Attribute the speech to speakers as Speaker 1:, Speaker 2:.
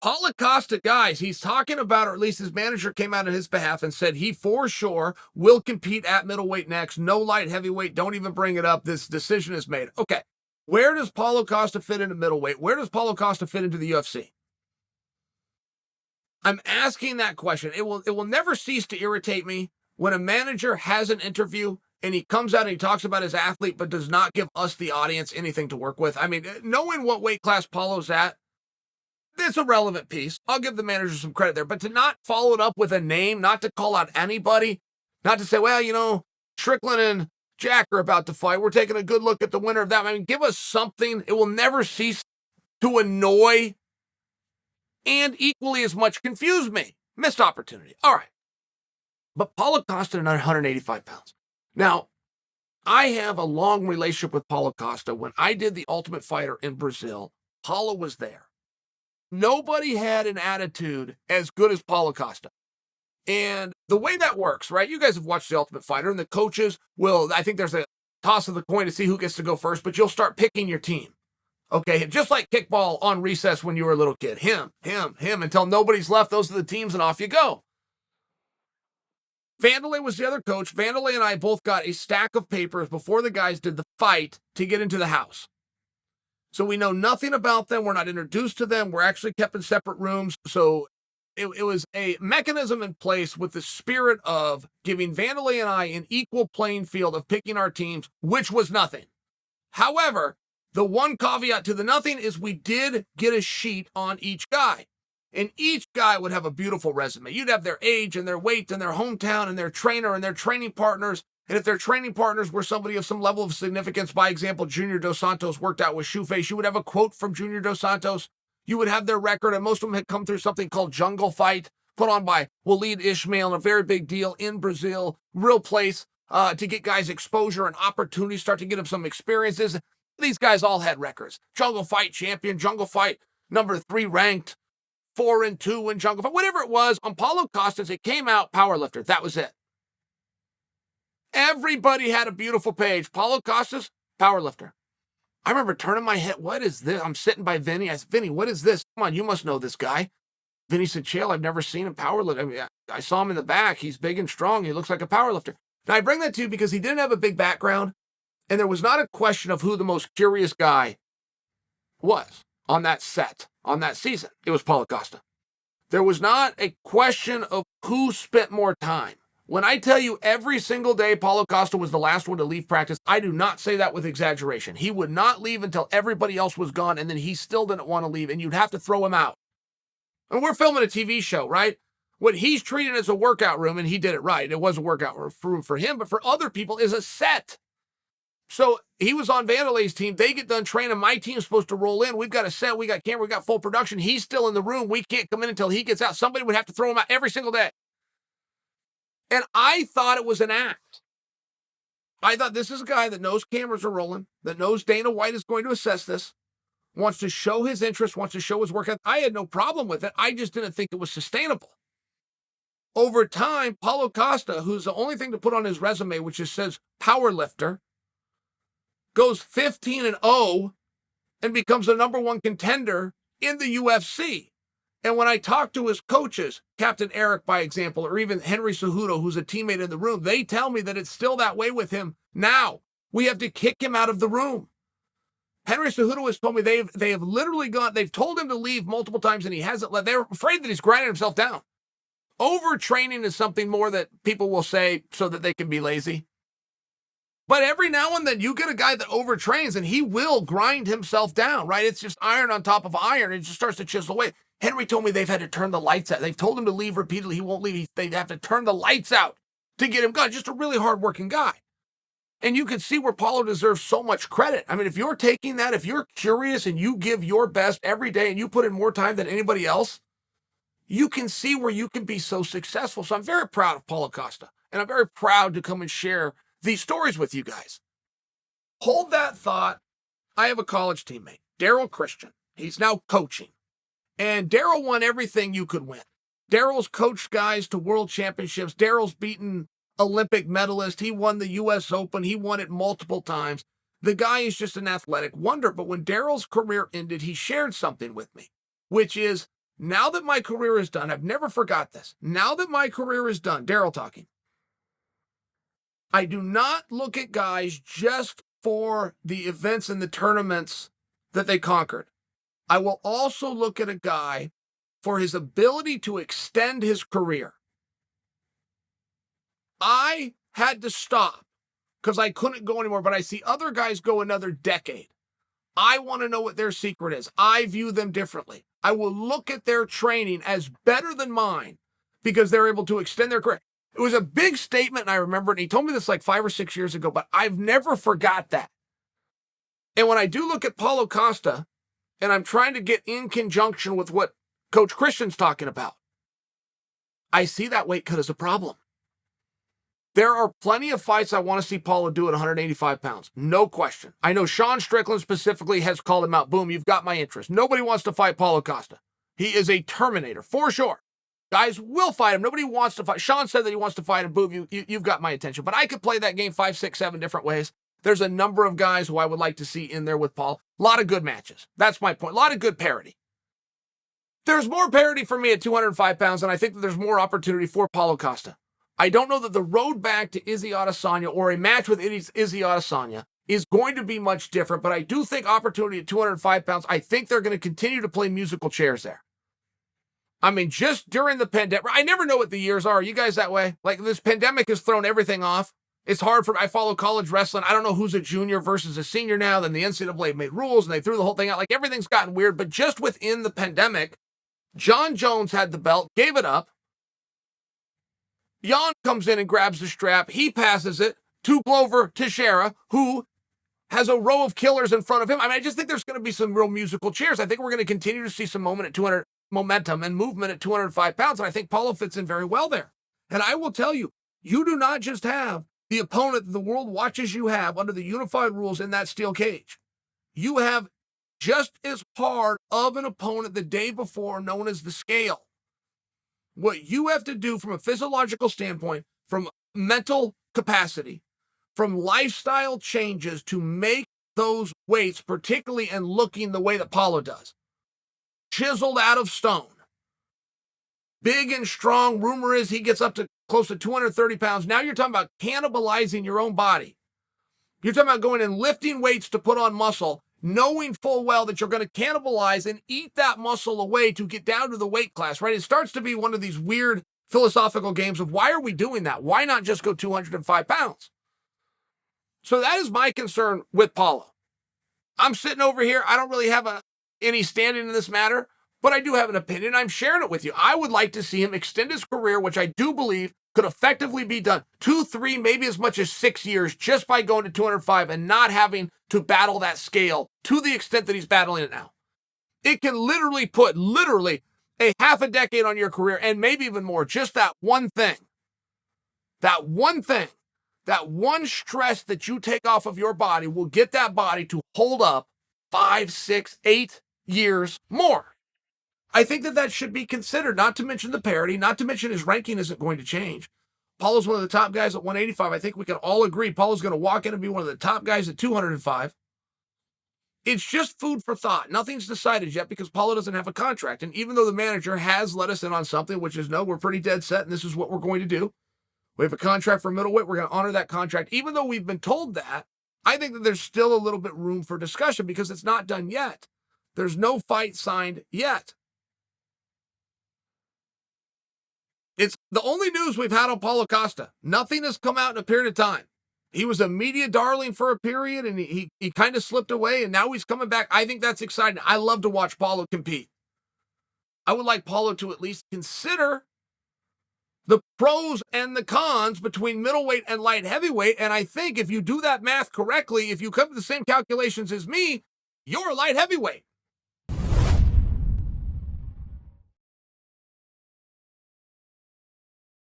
Speaker 1: Paulo Costa, guys, he's talking about, or at least his manager came out on his behalf and said he for sure will compete at middleweight next. No light heavyweight. Don't even bring it up. This decision is made. Okay. Where does Paulo Costa fit into middleweight? Where does Paulo Costa fit into the UFC? I'm asking that question. It will never cease to irritate me when a manager has an interview and he comes out and he talks about his athlete, but does not give us, the audience, anything to work with. I mean, knowing what weight class Paulo's at, it's a relevant piece. I'll give the manager some credit there. But to not follow it up with a name, not to call out anybody, not to say, well, Strickland and Jack are about to fight. We're taking a good look at the winner of that. I mean, give us something. It will never cease to annoy and equally as much confuse me. Missed opportunity. All right. But Paulo Costa at 185 pounds. Now, I have a long relationship with Paulo Costa. When I did the Ultimate Fighter in Brazil, Paulo was there. Nobody had an attitude as good as Paulo Costa. And the way that works, right? You guys have watched The Ultimate Fighter, and the coaches will, I think there's a toss of the coin to see who gets to go first, but you'll start picking your team. Okay, just like kickball on recess when you were a little kid. Him, until nobody's left. Those are the teams, and off you go. Vanderlei was the other coach. Vanderlei and I both got a stack of papers before the guys did the fight to get into the house. So we know nothing about them. We're not introduced to them. We're actually kept in separate rooms. So it was a mechanism in place with the spirit of giving Vanderlei and I an equal playing field of picking our teams, which was nothing. However, the one caveat to the nothing is we did get a sheet on each guy. And each guy would have a beautiful resume. You'd have their age and their weight and their hometown and their trainer and their training partners. And if their training partners were somebody of some level of significance, by example, Junior Dos Santos worked out with Shoeface, you would have a quote from Junior Dos Santos. You would have their record, and most of them had come through something called Jungle Fight, put on by Waleed Ismail, a very big deal in Brazil, real place to get guys exposure and opportunity, start to get them some experiences. These guys all had records. Jungle Fight champion, Jungle Fight number 3 ranked, 4-2 in Jungle Fight, whatever it was. On Paulo Costa's, it came out powerlifter. That was it. Everybody had a beautiful page. Paulo Costa's, powerlifter. I remember turning my head, what is this? I'm sitting by Vinny. I said, Vinny, what is this? Come on, you must know this guy. Vinny said, Chael, I've never seen him powerlift. I mean, I saw him in the back. He's big and strong. He looks like a powerlifter. Now, I bring that to you because he didn't have a big background, and there was not a question of who the most curious guy was on that set, on that season. It was Paulo Costa. There was not a question of who spent more time. When I tell you every single day Paulo Costa was the last one to leave practice, I do not say that with exaggeration. He would not leave until everybody else was gone, and then he still didn't want to leave, and you'd have to throw him out. And we're filming a TV show, right? What he's treating as a workout room, and he did it right. It was a workout room for him, but for other people is a set. So he was on Vanderlei's team. They get done training. My team's supposed to roll in. We've got a set. We got camera. We got full production. He's still in the room. We can't come in until he gets out. Somebody would have to throw him out every single day. And I thought it was an act. I thought this is a guy that knows cameras are rolling, that knows Dana White is going to assess this, wants to show his interest, wants to show his work. I had no problem with it. I just didn't think it was sustainable. Over time, Paulo Costa, who's the only thing to put on his resume, which just says powerlifter, goes 15-0 and becomes the #1 contender in the UFC. And when I talk to his coaches, Captain Eric, by example, or even Henry Cejudo, who's a teammate in the room, they tell me that it's still that way with him now. We have to kick him out of the room. Henry Cejudo has told me they have literally gone, they've told him to leave multiple times and he hasn't left. They're afraid that he's grinding himself down. Overtraining is something more that people will say so that they can be lazy. But every now and then you get a guy that overtrains and he will grind himself down, right? It's just iron on top of iron. It just starts to chisel away. Henry told me they've had to turn the lights out. They've told him to leave repeatedly. He won't leave. They have to turn the lights out to get him going. Just a really hardworking guy. And you can see where Paulo deserves so much credit. I mean, if you're taking that, if you're curious and you give your best every day and you put in more time than anybody else, you can see where you can be so successful. So I'm very proud of Paulo Costa. And I'm very proud to come and share these stories with you guys. Hold that thought. I have a college teammate, Daryl Christian. He's now coaching. And Daryl won everything you could win. Daryl's coached guys to world championships. Daryl's beaten Olympic medalist. He won the U.S. Open. He won it multiple times. The guy is just an athletic wonder. But when Daryl's career ended, he shared something with me, which is now that my career is done, I've never forgot this. Now that my career is done, Daryl talking, I do not look at guys just for the events and the tournaments that they conquered. I will also look at a guy for his ability to extend his career. I had to stop because I couldn't go anymore, but I see other guys go another decade. I want to know what their secret is. I view them differently. I will look at their training as better than mine because they're able to extend their career. It was a big statement, and I remember it. And he told me this like 5 or 6 years ago, but I've never forgot that. And when I do look at Paulo Costa, and I'm trying to get in conjunction with what Coach Christian's talking about, I see that weight cut as a problem. There are plenty of fights I want to see Paulo do at 185 pounds. No question. I know Sean Strickland specifically has called him out. Boom, you've got my interest. Nobody wants to fight Paulo Costa. He is a Terminator, for sure. Guys will fight him. Nobody wants to fight. Sean said that he wants to fight him. Boom, you've got my attention. But I could play that game 5, 6, 7 different ways. There's a number of guys who I would like to see in there with Paul. A lot of good matches. That's my point. A lot of good parity. There's more parity for me at 205 pounds, and I think that there's more opportunity for Paulo Costa. I don't know that the road back to Izzy Adesanya or a match with Izzy Adesanya is going to be much different, but I do think opportunity at 205 pounds, I think they're going to continue to play musical chairs there. I mean, just during the pandemic, I never know what the years are. Are you guys that way? Like, this pandemic has thrown everything off. It's hard for me. I follow college wrestling. I don't know who's a junior versus a senior now. Then the NCAA made rules and they threw the whole thing out. Like, everything's gotten weird. But just within the pandemic, Jon Jones had the belt, gave it up. Jan comes in and grabs the strap. He passes it to Glover Teixeira, who has a row of killers in front of him. I mean, I just think there's going to be some real musical chairs. I think we're going to continue to see some momentum and movement at 205 pounds. And I think Paulo fits in very well there. And I will tell you, you do not just have the opponent that the world watches you have under the unified rules in that steel cage. You have just as hard of an opponent the day before, known as the scale. What you have to do from a physiological standpoint, from mental capacity, from lifestyle changes to make those weights, particularly and looking the way that Paulo does, chiseled out of stone, big and strong. Rumor is he gets up to close to 230 pounds. Now you're talking about cannibalizing your own body. You're talking about going and lifting weights to put on muscle, knowing full well that you're going to cannibalize and eat that muscle away to get down to the weight class, right? It starts to be one of these weird philosophical games of why are we doing that? Why not just go 205 pounds? So that is my concern with Paulo. I'm sitting over here. I don't really have any standing in this matter, but I do have an opinion. I'm sharing it with you. I would like to see him extend his career, which I do believe could effectively be done 2, 3, maybe as much as 6 years just by going to 205 and not having to battle that scale to the extent that he's battling it now. It can literally put a half a decade on your career and maybe even more. Just that one thing, that one stress that you take off of your body will get that body to hold up 5, 6, 8 years more. I think that should be considered, not to mention the parity, not to mention his ranking isn't going to change. Paulo's one of the top guys at 185. I think we can all agree Paulo's going to walk in and be one of the top guys at 205. It's just food for thought. Nothing's decided yet because Paulo doesn't have a contract. And even though the manager has let us in on something, which is no, we're pretty dead set and this is what we're going to do. We have a contract for middleweight. We're going to honor that contract. Even though we've been told that, I think that there's still a little bit room for discussion because it's not done yet. There's no fight signed yet. It's the only news we've had on Paulo Costa. Nothing has come out in a period of time. He was a media darling for a period, and he kind of slipped away, and now he's coming back. I think that's exciting. I love to watch Paulo compete. I would like Paulo to at least consider the pros and the cons between middleweight and light heavyweight, and I think if you do that math correctly, if you come to the same calculations as me, you're a light heavyweight.